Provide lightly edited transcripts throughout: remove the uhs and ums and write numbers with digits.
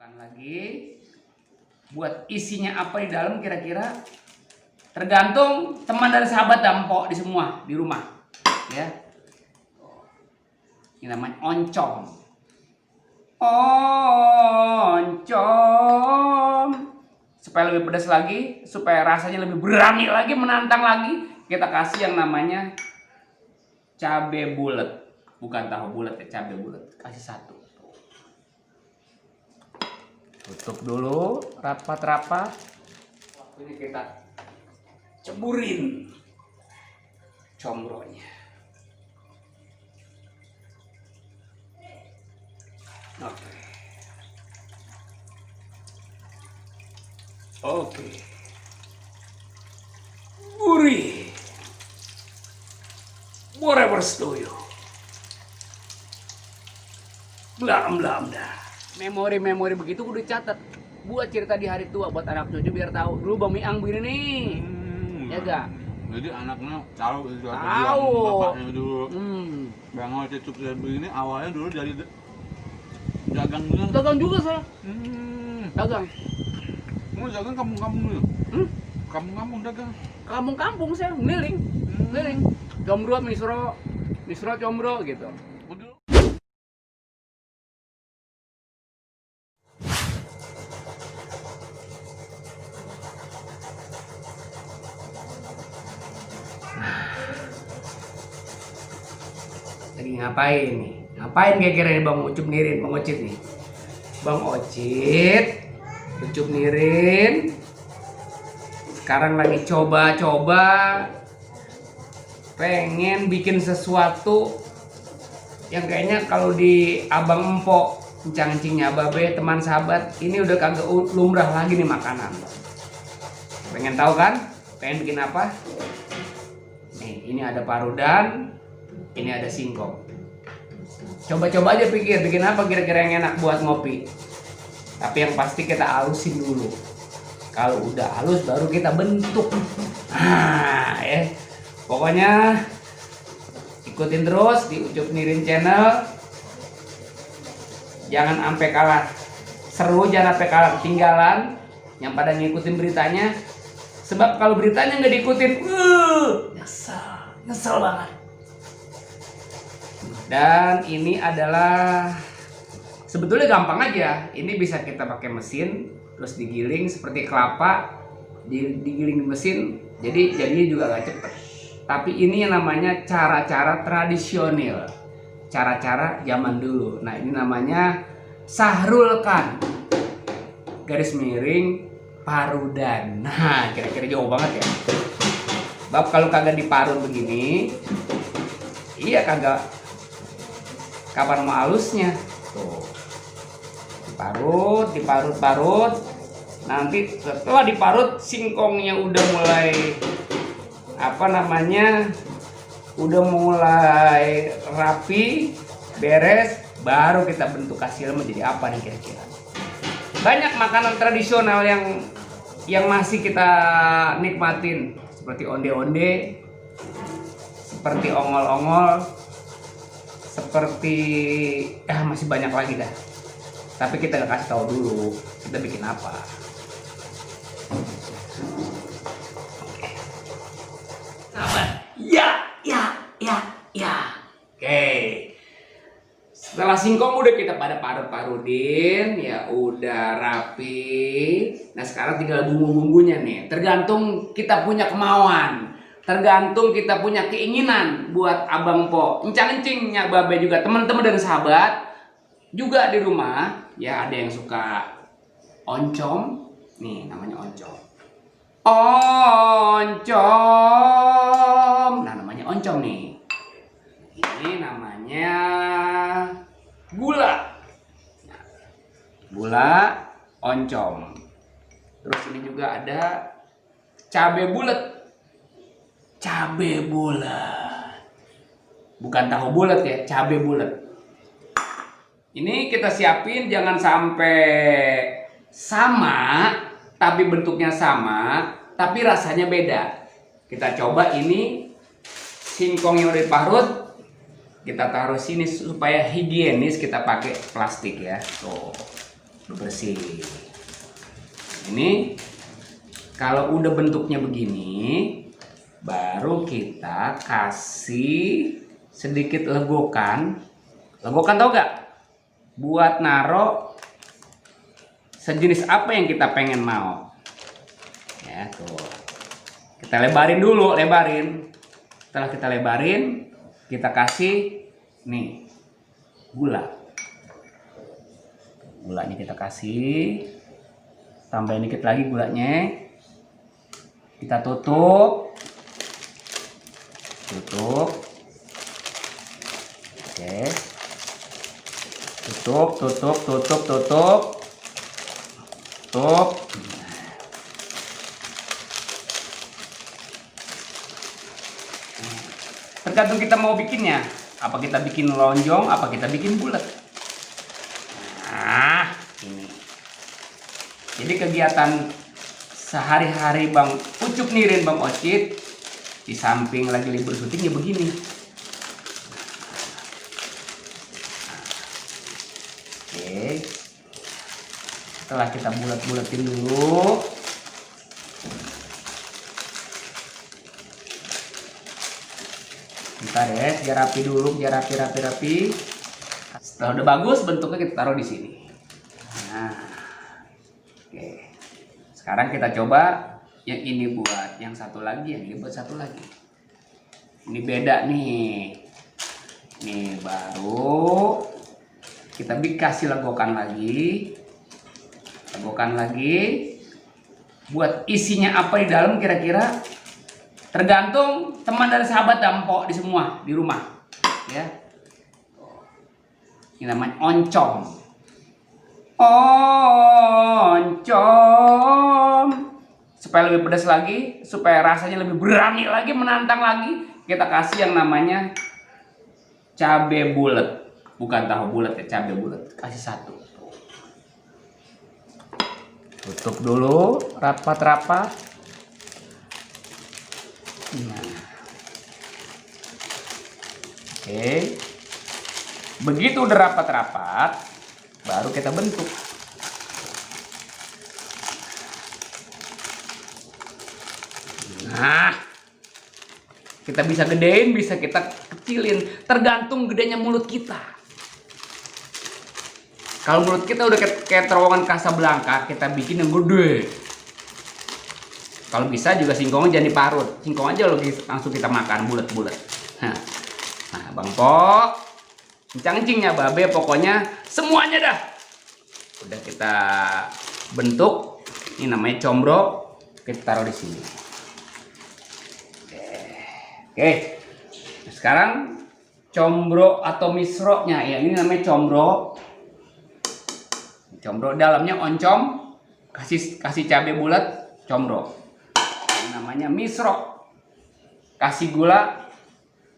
Makan lagi. Buat isinya apa di dalam kira-kira tergantung teman dan sahabat dan empok di semua di rumah, ya. Ini namanya oncom. Oncom. Supaya lebih pedas lagi, supaya rasanya lebih berani lagi, menantang lagi, kita kasih yang namanya cabai bulat. Bukan tahu bulat ya, cabai bulat. Kasih satu. Tutup dulu rapat-rapat. Ini kita ceburin combronya. Oke. Oke. Gurih. Whatever setuju. Blam dah. Memori-memori begitu udah catat buat cerita di hari tua buat anak cucu biar tahu dulu Bang Miang begini nih. Ya gak? Jadi anaknya tahu itu Bapaknya dulu. Bang Cucup begini awalnya dulu dari dagang bener. Dagang juga saya. Dagang. Mau dagang kampung-kampung dulu. Kampung-kampung dagang. Kampung-kampung saya keliling. Keliling. Combro misro combro gitu. Lagi ngapain nih? Ngapain kira-kira nih Bang Ucup Nirin, Bang Ocit nih? Bang Ocit, Ucup Nirin. Sekarang lagi coba-coba pengen bikin sesuatu yang kayaknya kalau di abang empok, encang-encingnya babe, teman sahabat, ini udah kagak lumrah lagi nih makanan. Pengen tahu kan? Pengen bikin apa? Nih, ini ada parudan, ini ada singkong. Coba-coba aja pikir bikin apa kira-kira yang enak buat ngopi. Tapi yang pasti kita halusin dulu. Kalau udah halus baru kita bentuk. Nah, ya. Pokoknya ikutin terus di Ucup Nirin channel. Jangan sampai kalah seru, jangan sampai kalah ketinggalan yang pada ngikutin beritanya. Sebab kalau beritanya nggak diikutin, nyesel banget. Dan ini adalah sebetulnya gampang aja. Ini bisa kita pakai mesin, terus digiling seperti kelapa, digiling di mesin. Jadi jadinya juga gak cepet. Tapi ini yang namanya cara-cara tradisional, cara-cara zaman dulu. Nah ini namanya sahrulkan garis miring parudan. Nah kira-kira jauh banget ya. Bab kalau kagak diparut begini, iya kagak. Kapan mau halusnya? Tuh. Diparut. Nanti setelah diparut singkongnya udah mulai udah mulai rapi, beres, baru kita bentuk hasil menjadi apa nih kira-kira. Banyak makanan tradisional yang masih kita nikmatin seperti onde-onde, seperti ongol-ongol, seperti masih banyak lagi dah. Tapi kita gak kasih tahu dulu kita bikin apa. Sabar. Ya. Oke. Setelah singkong udah kita pada parut-parudin, ya udah rapi. Nah sekarang tinggal bumbu-bumbunya nih. Tergantung kita punya kemauan. Tergantung kita punya keinginan buat abang po, encang-encingnya babe juga, teman-teman dan sahabat juga di rumah. Ya ada yang suka oncom, nih namanya oncom. Oncom, nah namanya oncom nih. Ini namanya gula, oncom. Terus ini juga ada cabai bulat. Cabai bulat, bukan tahu bulat ya, cabai bulat. Ini kita siapin jangan sampai sama, tapi bentuknya sama, tapi rasanya beda. Kita coba ini singkong yang udah diparut, kita taruh sini supaya higienis, kita pakai plastik ya. Tuh. udah bersih. Ini kalau udah bentuknya begini, baru kita kasih sedikit legokan. Legokan tau gak? Buat naro sejenis apa yang kita pengen mau. Ya tuh. Kita lebarin dulu, lebarin. Setelah kita lebarin, kita kasih nih gula. Gulanya kita kasih. Tambahin dikit lagi gulanya. Kita tutup. Tutup. Oke. Tutup. Tutup. Tergantung kita mau bikinnya. Apa kita bikin lonjong, apa kita bikin bulat. Nah, ini. Jadi kegiatan sehari-hari Bang Ucup Nirin, Bang Ocit, di samping lagi libur syuting ya begini. Oke. Setelah kita bulat-bulatin dulu, bentar ya, biar rapi dulu, biar rapi. Setelah udah bagus bentuknya, kita taruh di sini. Nah, oke. Sekarang kita coba yang ini buat yang satu lagi, yang ini buat satu lagi. Ini beda nih. Nih baru kita kasih legokan lagi. Buat isinya apa di dalam kira-kira tergantung teman dan sahabat Dampo di semua di rumah, ya. Ini namanya oncom. Oncom. Supaya lebih pedas lagi, supaya rasanya lebih berani lagi, menantang lagi, kita kasih yang namanya cabai bulat. Bukan tahu bulat ya, cabai bulat. Kasih satu. Tutup dulu, rapat-rapat. Nah. Oke. Begitu udah rapat-rapat, baru kita bentuk. Nah, kita bisa gedein, bisa kita kecilin, tergantung gedenya mulut kita. Kalau mulut kita udah kayak terowongan Casablanca, kita bikin yang gede. Kalau bisa juga singkongnya jangan diparut, singkong aja langsung kita makan bulat-bulat. Nah, Bang Po, kencang-kencingnya babe, pokoknya semuanya dah. Udah kita bentuk, ini namanya combro, kita taruh di sini. Oke, sekarang combro atau misroknya, ya ini namanya combro. Combro dalamnya oncom, kasih cabai bulat, combro. Ini namanya misrok, kasih gula,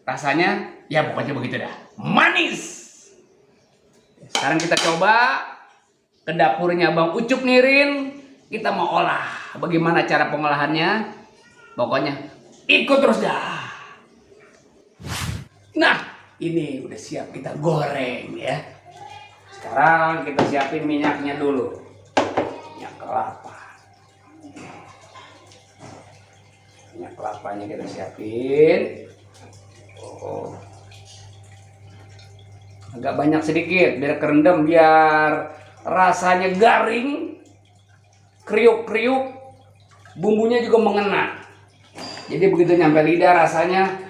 rasanya ya pokoknya begitu dah, manis. Sekarang kita coba ke dapurnya Bang Ucup Nirin, kita mau olah. Bagaimana cara pengolahannya? Pokoknya ikut terus dah. Nah, ini udah siap kita goreng ya. Sekarang kita siapin minyaknya dulu. Minyak kelapa. Minyak kelapanya kita siapin. Oh. Agak banyak sedikit biar kerendam, biar rasanya garing, kriuk-kriuk, bumbunya juga mengena. Jadi begitu nyampe lidah rasanya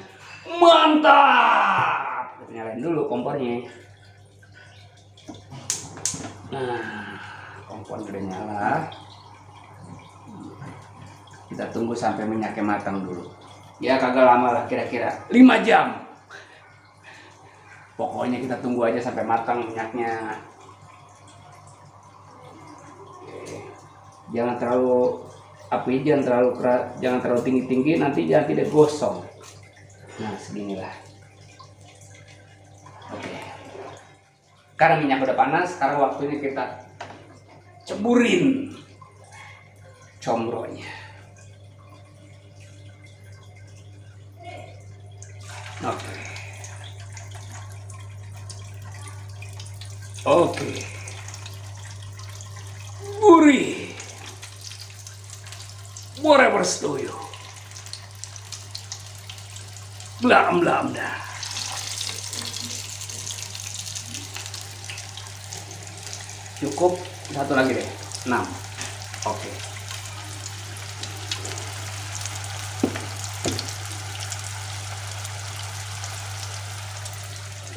mantap. Kita nyalain dulu kompornya. Nah, kompor udah nyala. Kita tunggu sampai minyaknya matang dulu. Ya kagak lama lah, kira-kira 5 jam. Pokoknya kita tunggu aja sampai matang minyaknya. Oke. Jangan terlalu api, jangan terlalu tinggi-tinggi, nanti jangan tidak gosong. Nah, seginilah. Oke. Karena minyak udah panas, sekarang waktunya kita ceburin combronya. Oke. Oke. gurih. Boleh bersetuju. Blam dah. Cukup satu lagi deh. 6. Oke.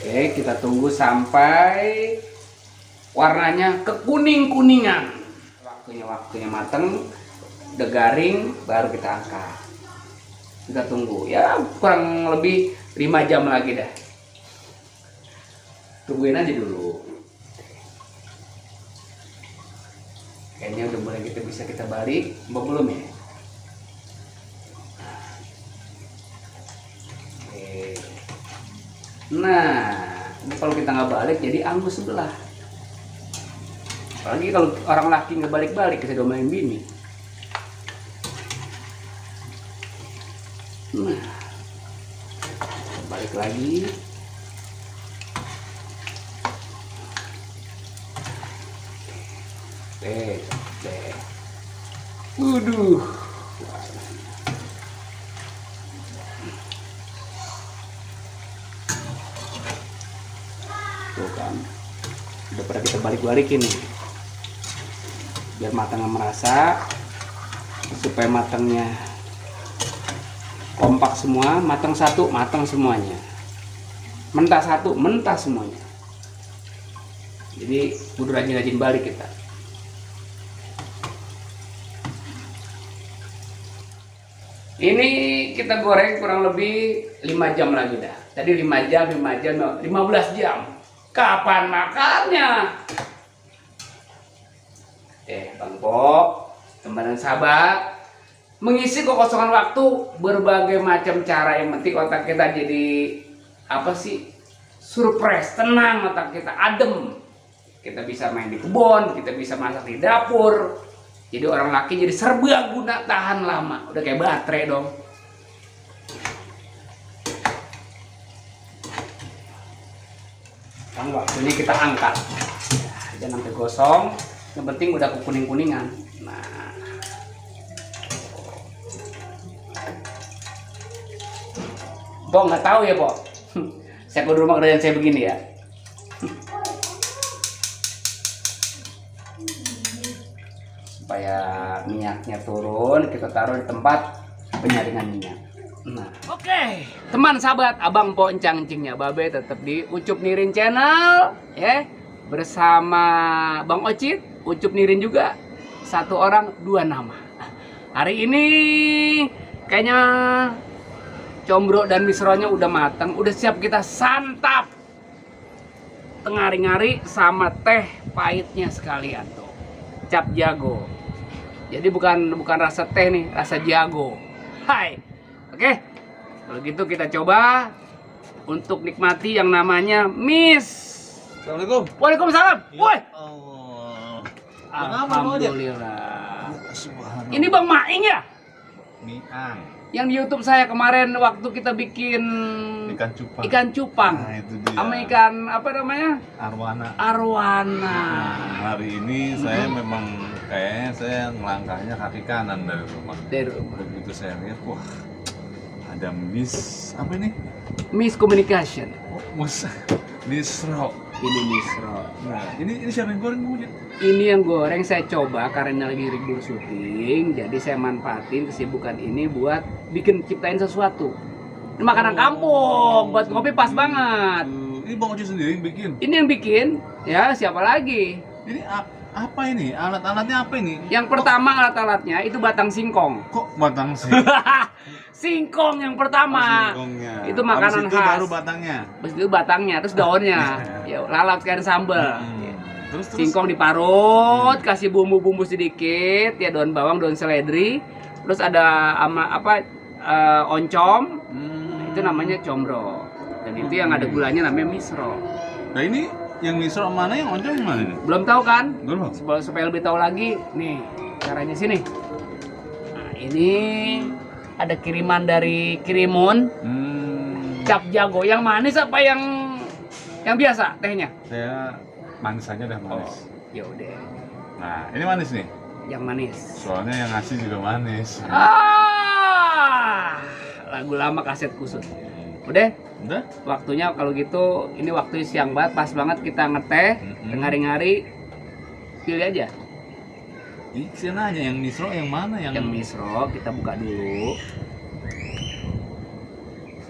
Oke, kita tunggu sampai warnanya kekuning-kuningan. Waktunya mateng, udah garing, baru kita angkat. Kita tunggu ya kurang lebih 5 jam lagi dah. Tungguin aja dulu. Kayaknya udah mulai bisa kita balik, belum ya? Oke. Nah, ini kalau kita nggak balik jadi angus sebelah. Apalagi kalau orang laki nggak balik-balik, bisa domain bini. Nah, balik lagi. Deh. Waduh. Tuh kan. Udah pada kita balik-balikin nih. Biar matangnya merasa, supaya matangnya kompak semua, matang satu, matang semuanya. Mentah satu, mentah semuanya. Jadi kudu rajin-rajin balik kita. Ini kita goreng kurang lebih 5 jam lagi dah. Tadi 5 jam, 15 jam. Kapan makannya? Bang Pok, teman dan sahabat, mengisi kekosongan waktu berbagai macam cara. Yang penting otak kita jadi surprise, tenang, otak kita adem. Kita bisa main di kebun, kita bisa masak di dapur. Jadi orang laki jadi serbaguna, tahan lama. Udah kayak baterai dong. Kan waktunya kita angkat. Jangan sampai gosong. Yang penting udah kuning-kuningan. Nah. Pok nggak tahu ya, Pok. Saya kudu rumah kerjaan saya begini ya. Supaya minyaknya turun, kita taruh di tempat penyaringan minyak. Nah, oke, teman sahabat, Abang Po Encang-encingnya Babe tetap di Ucup Nirin Channel, ya, bersama Bang Ocit, Ucup Nirin juga, 1 orang 2 nama. Hari ini kayaknya combro dan misronya udah matang, udah siap kita santap. Tengari-ngari sama teh pahitnya sekalian tuh, cap jago. Jadi bukan rasa teh nih, rasa jago. Hai. Oke. Kalau gitu kita coba untuk nikmati yang namanya Miss. Assalamualaikum. Waalaikumsalam. Woi. Alhamdulillah. Ini Bang Maing ya? Miang. Yang di YouTube saya kemarin waktu kita bikin Ikan cupang. Ikan cupang. Nah, itu dia. Sama ikan apa namanya? Arwana. Nah, hari ini saya memang kayaknya saya ngelangkahnya kaki kanan dari rumah. Begitu saya lihat, wah, ada apa ini? Miscommunication. Misro. Ini misro. Nah, ini siapa yang goreng, Bu? Ini yang goreng saya coba karena lagi libur syuting, jadi saya manfaatin kesibukan ini buat ciptain sesuatu. Ini makanan kampung, buat ngopi pas banget. Ini Bang Oci sendiri yang bikin? Ini yang bikin, ya siapa lagi? Ini apa ini? Alat-alatnya apa ini? Yang pertama alat-alatnya itu batang singkong. Kok batang sih? Singkong yang pertama. Singkongnya. Itu makanan habis itu khas. Baru batangnya. Habis itu batangnya, terus daunnya. Ya, lalap sekalian sambal. Terus Singkong diparut, kasih bumbu-bumbu sedikit, ya daun bawang, daun seledri, terus ada oncom, itu namanya combro. Dan itu yang ada gulanya namanya misro. Nah ini yang misro mana, yang oncom mana ini? Belum tahu kan? Belum. Supaya lebih tahu lagi, nih caranya sini. Nah, ini ada kiriman dari Kirimun, cap jago. Yang manis apa yang biasa tehnya? Saya manis aja udah manis. Ya udah. Nah, ini manis nih. Yang manis. Soalnya yang ngasih juga manis. Lagu lama kaset kusut. Udah, Udah? waktunya kalau gitu. Ini waktu siang banget, pas banget kita ngeteh, ngari-ngari. Pilih aja. Iksin aja yang misro yang mana Yang misro kita buka dulu.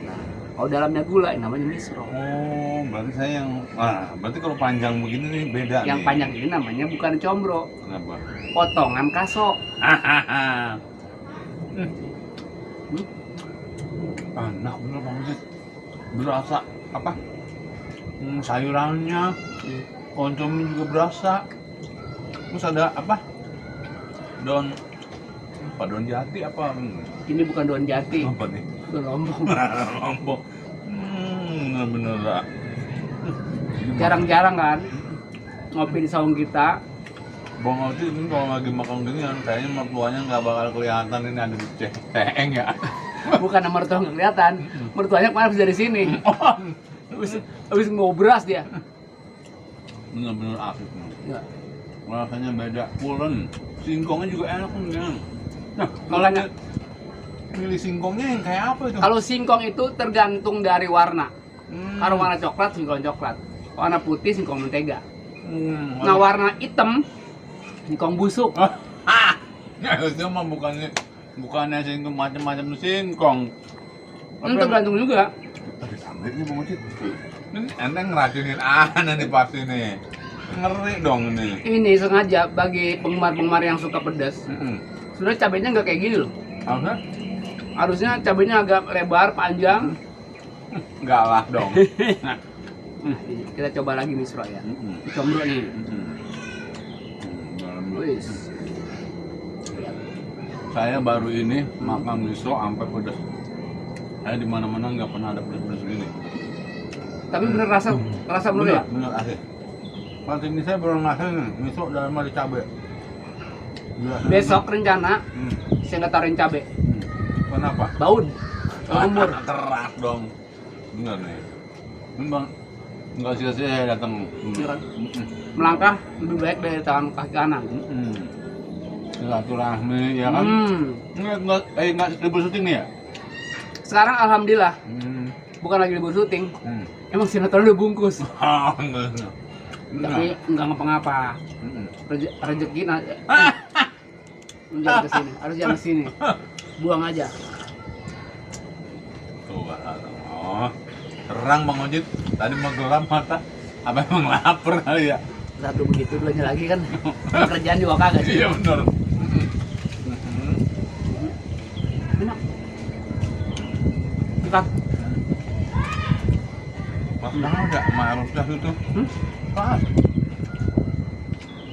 Nah, kalau dalamnya gula namanya misro. Oh, berarti saya yang berarti kalau panjang begini nih beda Yang nih. panjang ini namanya bukan combro, Kenapa? potongan kasok. Enak bener Bang Ujit. Berasa apa? Sayurannya, koncomi juga berasa. Terus ada apa? Daun jati apa? Ini bukan daun jati, Apa nih? daun lombok. Lombok. Bener-bener lah. Jarang-jarang kan ngopi di saung kita. Bang Ojit ini kalau lagi makan gini kan kayaknya mertuanya nggak bakal kelihatan ini ada di ceeng ya. Bukan nama mertua nggak kelihatan, mertuanya kemarin habis dari sini. Habis ngobras dia. Bener-bener asik nih. Ya. Rasanya beda, pulen. Singkongnya juga enak kan. Nah, Kalau milih singkongnya yang kayak apa itu? Kalau singkong itu tergantung dari warna. Kalau warna coklat, singkong coklat. Warna putih, singkong mentega. Nah, warna hitam, singkong busuk. Itu mah bukannya singkong macam-macam singkong. Tergantung juga. Tapi sampai nih Bang Ojit. Ini ente ngeracunin ana nih pasti nih. Ngeri dong ini. Ini sengaja bagi penggemar-penggemar yang suka pedas. Sebenarnya cabenya nggak kayak gini loh. Harusnya? Harusnya cabenya agak lebar, panjang. Enggak lah dong. Nah, kita coba lagi misro ya. Combro nih. Wis. Saya baru ini makan miso sampai pedas. Saya di mana-mana nggak pernah ada pedas-pedas gini. Tapi bener rasa bener ya? Bener asik. Pas ini saya baru ngasihin miso dalam ada cabai. Besok rencana saya nggak taruhin cabe. Kenapa? Baun. Umur. Keras dong. Bener nih. Memang nggak sia-sia saya datang. Melangkah lebih baik dari tangan kaki kanan. Silaturahmi ya kan? Nggak libur syuting nih ya? Sekarang alhamdulillah bukan lagi libur syuting. Emang sinetron udah bungkus. Tapi nggak ngapa-ngapa. Rezeki jangan kesini, harus jangan kesini. Buang aja. Tuh, terang Bang Ojit. Tadi mau gelap mata. Apa emang lapar kali ya? Satu begitu dulunya lagi kan. Kerjaan juga kagak sih. Iya benar. Enak. Dekat. Mas tahu nggak Marusyah itu? Pas.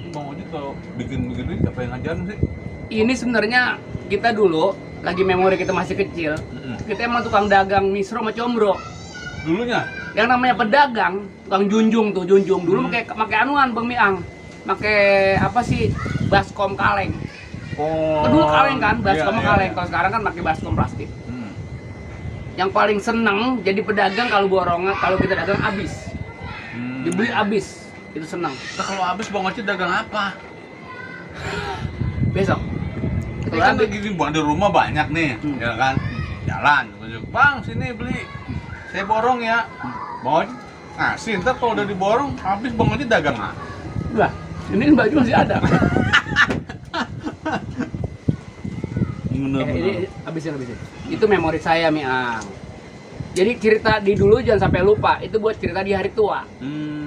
Bang Ojit kalau bikin begini siapa yang ngajarin sih? Ini sebenarnya kita dulu lagi memori kita masih kecil. Kita emang tukang dagang misro sama combro. Dulunya? Yang namanya pedagang, tukang junjung dulu pakai anuan Bang Miang. Pakai apa sih? Baskom kaleng. Oh. Dulu kaleng kan, baskom iya, kaleng. iya. Kalau sekarang kan pakai baskom plastik. Yang paling seneng jadi pedagang kalau borongan, kalau kita dagang habis. Dibeli habis. Itu seneng. Nah, kalau habis Bang Ojit dagang apa? Besok. Ini kan lagi di rumah banyak nih, ya kan? Jalan, Bang sini beli. Saya borong ya. Bang Ojit ngasih, ntar kalau udah diborong habis Bang Ojit dagang lah. Lah, ini baju masih ada. Ini habisin. Itu memori saya, Miang. Jadi cerita di dulu jangan sampai lupa. Itu buat cerita di hari tua.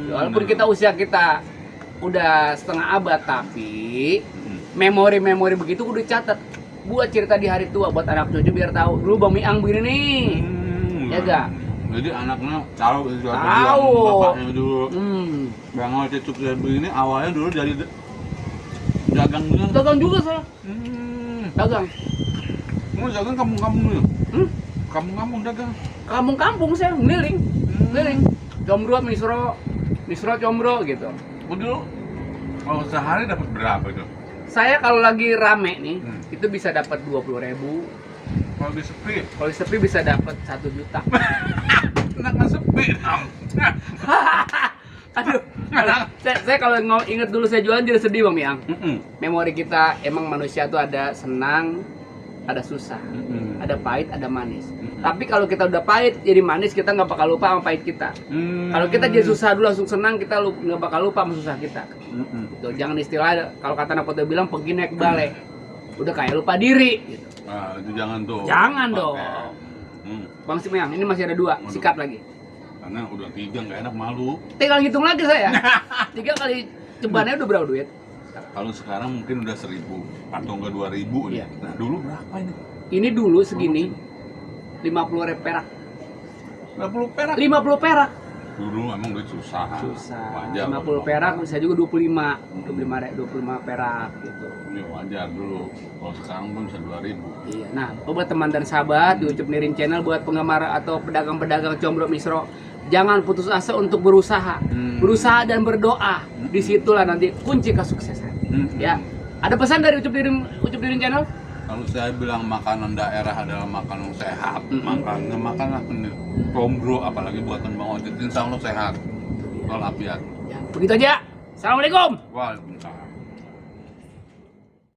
Walaupun kita usia kita udah setengah abad, tapi memori-memori begitu udah catat. Buat cerita di hari tua buat anak cucu biar tahu dulu Bang Miang begini nih. Ya gak? Jadi anaknya tahu itu Tahu. bapaknya dulu. Bang Ojit sukses begini awalnya dulu dari dagang dulu. Dagang juga saya. Dagang. Mau dagang kampung-kampung dulu? Kampung-kampung dagang. Kampung-kampung saya ngeliling. Combro, misro combro gitu. Dulu kalau sehari dapat berapa itu? Saya kalau lagi rame nih, itu bisa dapat 20.000. Kalau di sepi? Kalau di sepi bisa dapat 1 juta. Enak kan sepi dong. Aduh, saya kalau inget dulu saya jualan jadi sedih Bang Miang. Memori kita emang manusia tuh ada senang, ada susah, ada pahit, ada manis. Tapi kalau kita udah pahit jadi manis, kita nggak bakal lupa sama pahit kita. Kalau kita jadi susah dulu langsung senang, kita nggak bakal lupa sama susah kita. Tuh, jangan istilah kalau kata anak foto bilang pergi naik balai, udah kayak lupa diri. Gitu. Nah, itu jangan tuh. Jangan dong. Bang Miang, ini masih ada 2, Waduh. sikat lagi. Karena udah 3 nggak enak, malu. Tinggal hitung lagi saya. 3 kali cebannya udah berapa duit? Kalau sekarang mungkin udah 1.000 atau enggak 2.000 nih. Iya. Nah, dulu berapa ini? Ini dulu segini 50 perak. 50 perak. 50 perak. Dulu emang duit susah. Susah. Wajar. 50 perak saya juga 25 perak gitu. Ini wajar dulu. Kalau sekarang pun bisa 2.000. Iya. Nah, buat teman dan sahabat di Ucup Nirin Channel, buat penggemar atau pedagang-pedagang combro misro, jangan putus asa untuk berusaha. Berusaha dan berdoa. Disitulah nanti kunci kesuksesan. Ya. Ada pesan dari Ucup Nirin Channel? Kalau saya bilang makanan daerah adalah makanan sehat, makanlah combro, apalagi buatan Bang Ocit, insya Allah sehat, walafiat. Ya, begitu aja. Assalamualaikum. Waalaikumsalam.